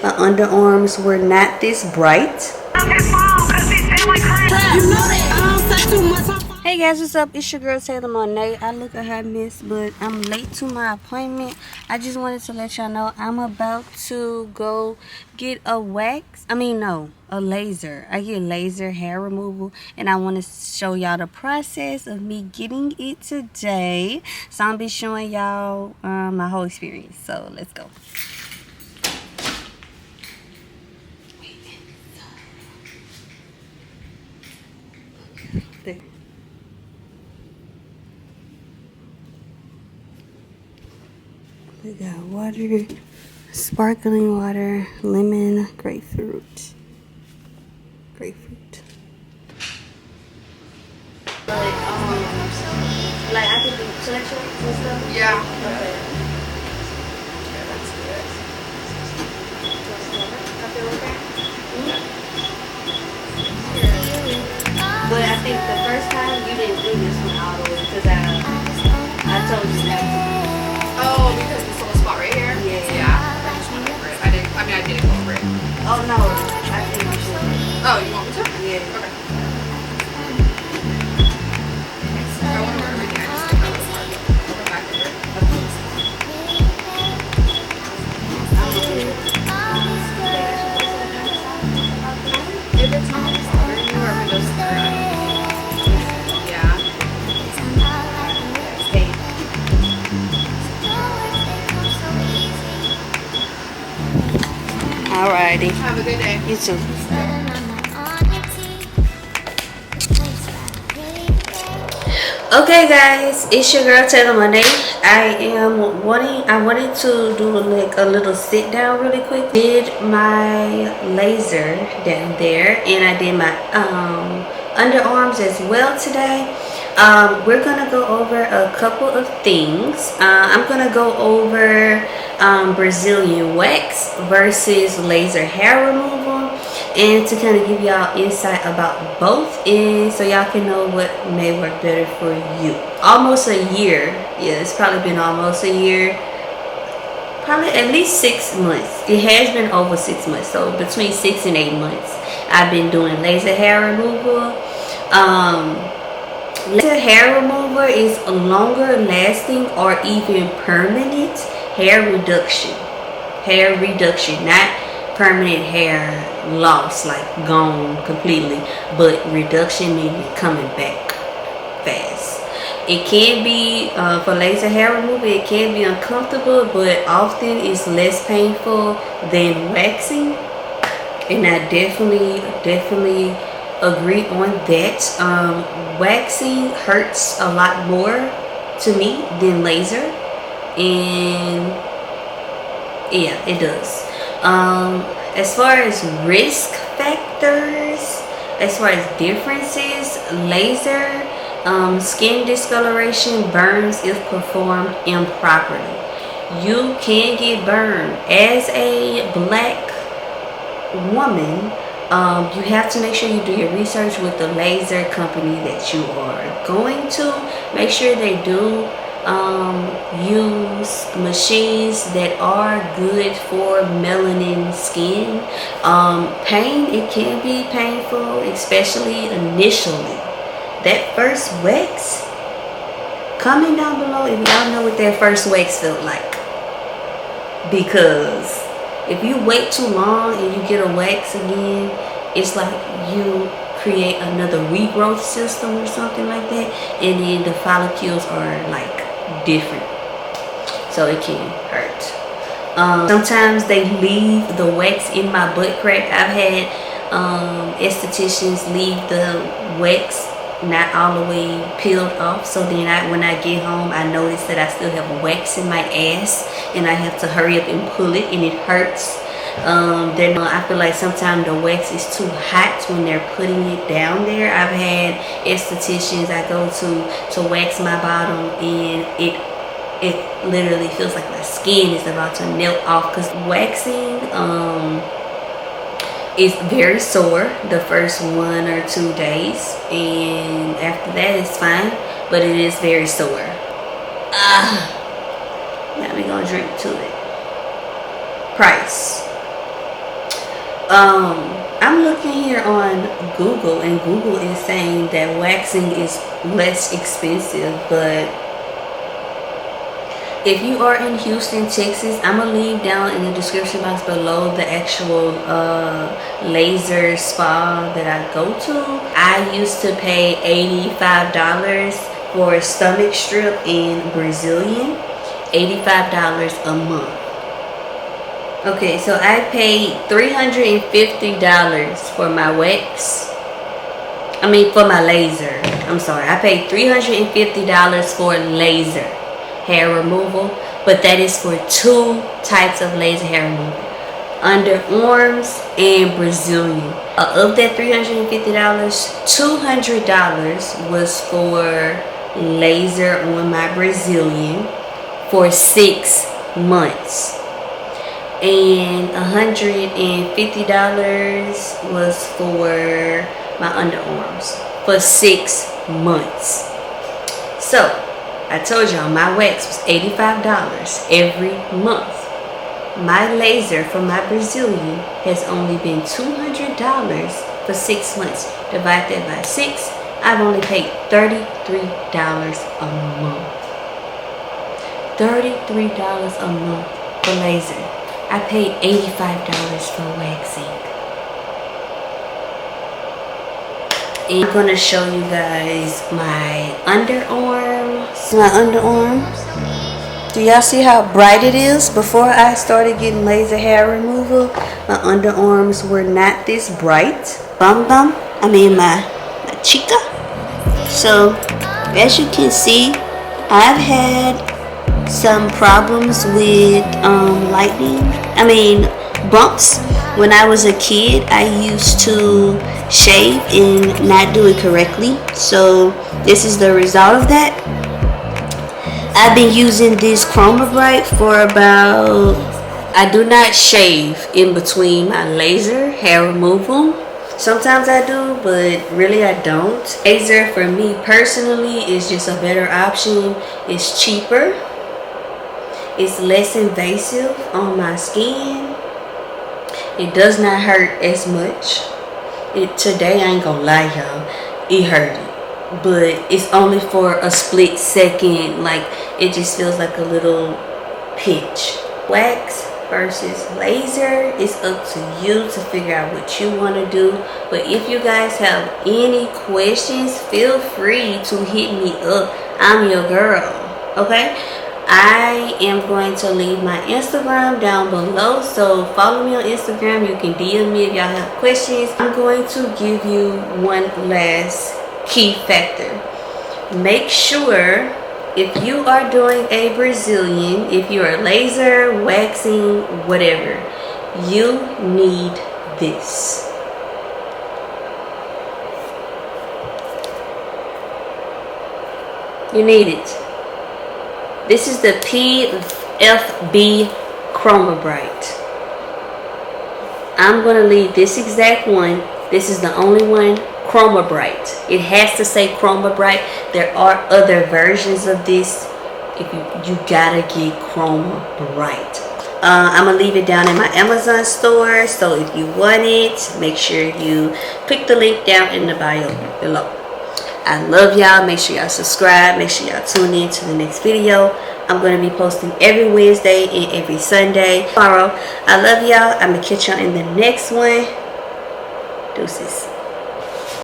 underarms were not this bright. Hey guys, what's up? It's your girl Taylor Monet. I look a hot mess, but I'm late to my appointment. I just wanted to let y'all know I'm about to go get a wax. A laser. I get laser hair removal, and I want to show y'all the process of me getting it today. So I'm be showing y'all my whole experience. So let's go. There. We got water, sparkling water, lemon, grapefruit. Like I could do touch ups and stuff? Yeah. Okay. Yeah, that's good. I feel okay? But I think the first time you didn't do this one all the way because I told you not to. Oh, because this little spot right here? Yeah. Yeah. I just went over it. I didn't go over it. Oh no, I think you should. Oh, you want me to? Yeah. Okay. I went over everything. I just did my little part. I'll go back over it. If it's not bothering you or if it doesn't hurt, yeah. Alrighty. Have a good day. You too. Okay guys, it's your girl Taylor Monet. I wanted to do like a little sit down really quick. Did my laser down there and I did my underarms as well today. We're gonna go over a couple of things. I'm gonna go over Brazilian wax versus laser hair removal, and to kind of give y'all insight about both, and so y'all can know what may work better for you. Almost a year, yeah, it's probably been almost a year, probably at least 6 months. It has been over 6 months, so between 6 and 8 months I've been doing laser hair removal. Laser hair removal is longer lasting or even permanent hair reduction, not permanent hair loss, like gone completely, but reduction meaning coming back fast. It can be for laser hair removal, it can be uncomfortable, but often it's less painful than waxing, and I definitely agree on that. Waxing hurts a lot more to me than laser, and yeah, it does. As far as risk factors, as far as differences, laser skin discoloration burns if performed improperly. You can get burned. As a black woman, you have to make sure you do your research with the laser company that you are going to. Make sure they do use machines that are good for melanin skin. It can be painful, especially initially. That first wax, comment down below if y'all know what that first wax felt like, because if you wait too long and you get a wax again, it's like you create another regrowth system or something like that, and then the follicles are like different, so it can hurt. Sometimes they leave the wax in my butt crack. I've had estheticians leave the wax not all the way peeled off, so then when I get home I notice that I still have wax in my ass and I have to hurry up and pull it, and it hurts. Then I feel like sometimes the wax is too hot when they're putting it down there. I've had estheticians I go to wax my bottom, and it literally feels like my skin is about to melt off, because waxing is very sore the first 1 or 2 days, and after that it's fine, but it is very sore. Now we gonna drink to it. Price. I'm looking here on Google, and Google is saying that waxing is less expensive, but if you are in Houston, Texas, I'm gonna leave down in the description box below the actual laser spa that I go to. I used to pay $85 for a stomach strip in Brazilian, $85 a month. Okay, so I paid $350 for my wax. For my laser. I'm sorry, I paid $350 for laser hair removal, but that is for 2 types of laser hair removal, underarms and Brazilian. Of that $350, $200 was for laser on my Brazilian for 6 months, and $150 was for my underarms for 6 months. So I told y'all my wax was $85 every month. My laser for my Brazilian has only been $200 for 6 months. Divide that by 6, I've only paid $33 a month. $33 a month for laser. I paid $85 for waxing. And I'm gonna show you guys my underarm. My underarm. Do y'all see how bright it is? Before I started getting laser hair removal, my underarms were not this bright. My chica. So, as you can see, I've had some problems with bumps. When I was a kid, I used to shave and not do it correctly. So this is the result of that. I've been using this Chroma Bright for about... I do not shave in between my laser hair removal. Sometimes I do, but really I don't. Laser for me personally is just a better option. It's cheaper. It's less invasive on my skin. It does not hurt as much. Today, I ain't gonna lie, y'all, it hurted. But it's only for a split second. Like, it just feels like a little pinch. Wax versus laser, it's up to you to figure out what you want to do. But if you guys have any questions, feel free to hit me up. I'm your girl, okay? I am going to leave my Instagram down below, so follow me on Instagram. You can DM me if y'all have questions. I'm going to give you one last key factor. Make sure, if you are doing a Brazilian, if you are laser, waxing, whatever, you need this. You need it. This is the PFB Chroma Bright. I'm going to leave this exact one. This is the only one, Chroma Bright. It has to say Chroma Bright. There are other versions of this. If you gotta get Chroma Bright. I'm going to leave it down in my Amazon store. So if you want it, make sure you click the link down in the bio below. I love y'all. Make sure y'all subscribe. Make sure y'all tune in to the next video. I'm going to be posting every Wednesday and every Sunday. Tomorrow. I love y'all. I'm going to catch y'all in the next one. Deuces.